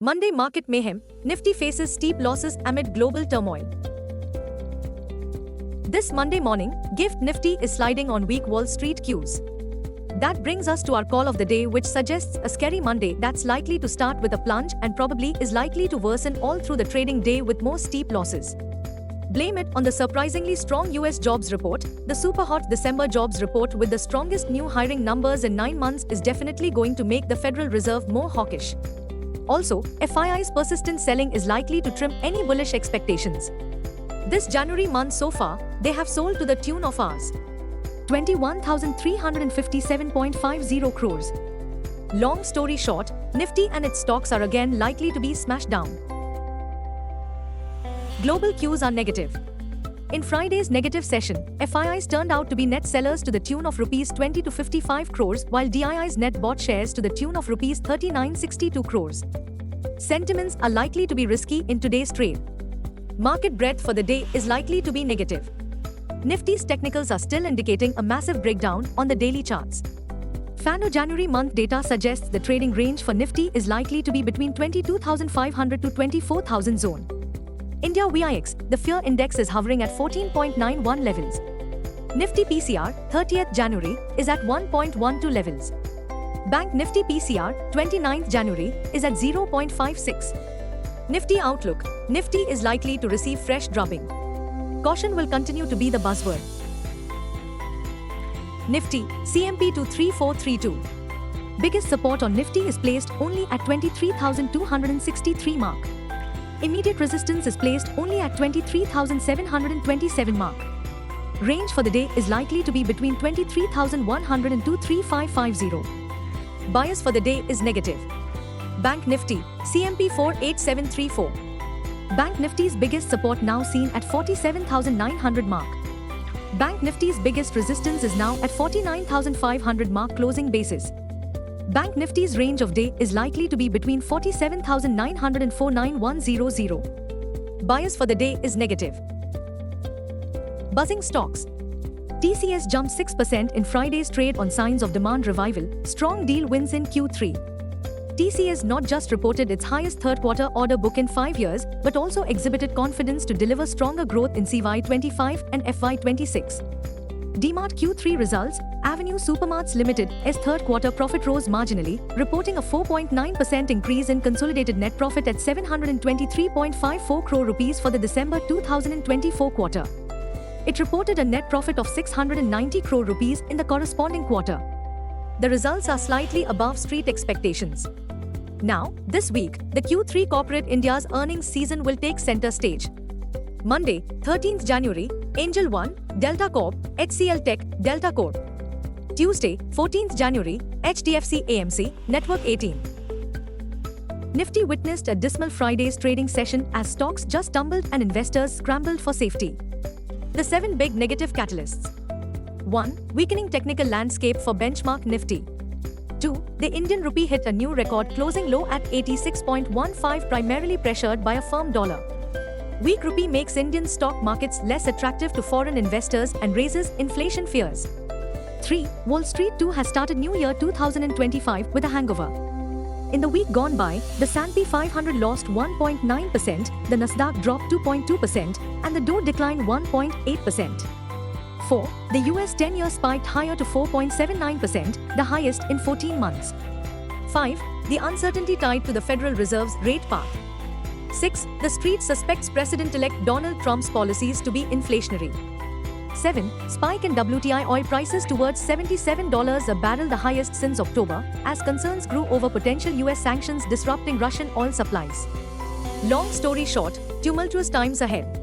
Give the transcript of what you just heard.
Monday market mayhem, Nifty faces steep losses amid global turmoil. This Monday morning, GIFT Nifty is sliding on weak Wall Street cues. That brings us to our call of the day, which suggests a scary Monday that's likely to start with a plunge and probably is likely to worsen all through the trading day with more steep losses. Blame it on the surprisingly strong US jobs report. The super hot December jobs report with the strongest new hiring numbers in 9 months is definitely going to make the Federal Reserve more hawkish. Also, FII's persistent selling is likely to trim any bullish expectations. This January month so far, they have sold to the tune of Rs. 21,357.50 crores. Long story short, Nifty and its stocks are again likely to be smashed down. Global cues are negative. In Friday's negative session, FIIs turned out to be net sellers to the tune of Rs 20 to 55 crores, while DIIs net bought shares to the tune of Rs 3962 crores. Sentiments are likely to be risky in today's trade. Market breadth for the day is likely to be negative. Nifty's technicals are still indicating a massive breakdown on the daily charts. FANO January month data suggests the trading range for Nifty is likely to be between 22,500 to 24,000 zone. India VIX, the fear index is hovering at 14.91 levels. Nifty PCR, 30th January, is at 1.12 levels. Bank Nifty PCR, 29th January, is at 0.56. Nifty outlook, Nifty is likely to receive fresh drubbing. Caution will continue to be the buzzword. Nifty, CMP to 3432. Biggest support on Nifty is placed only at 23,263 mark. Immediate resistance is placed only at 23,727 mark. Range for the day is likely to be between 23,100 and 23550. Bias for the day is negative. Bank Nifty, CMP 48734. Bank Nifty's biggest support now seen at 47,900 mark. Bank Nifty's biggest resistance is now at 49,500 mark closing basis. Bank Nifty's range of day is likely to be between 47,900 and 49100. Bias for the day is negative. Buzzing stocks. TCS jumped 6% in Friday's trade on signs of demand revival. Strong deal wins in Q3. TCS not just reported its highest third-quarter order book in 5 years, but also exhibited confidence to deliver stronger growth in CY25 and FY26. DMart Q3 results. Avenue Supermarts Limited's third-quarter profit rose marginally, reporting a 4.9% increase in consolidated net profit at 723.54 crore rupees for the December 2024 quarter. It reported a net profit of 690 crore rupees in the corresponding quarter. The results are slightly above street expectations. Now, this week, the Q3 Corporate India's earnings season will take center stage. Monday, 13th January, Angel One, Delta Corp, HCL Tech, Delta Corp. Tuesday, 14th January, HDFC AMC, Network 18. Nifty witnessed a dismal Friday's trading session as stocks just tumbled and investors scrambled for safety. The 7 big negative catalysts. 1. Weakening technical landscape for benchmark Nifty. 2. The Indian rupee hit a new record, closing low at 86.15, primarily pressured by a firm dollar. Weak rupee makes Indian stock markets less attractive to foreign investors and raises inflation fears. 3. Wall Street too has started New Year 2025 with a hangover. In the week gone by, the S&P 500 lost 1.9%, the Nasdaq dropped 2.2%, and the Dow declined 1.8%. 4. The US 10-year spiked higher to 4.79%, the highest in 14 months. 5. The uncertainty tied to the Federal Reserve's rate path. 6. The street suspects President-elect Donald Trump's policies to be inflationary. 7. Spike in WTI oil prices towards $77 a barrel, the highest since October, as concerns grew over potential US sanctions disrupting Russian oil supplies. Long story short, tumultuous times ahead.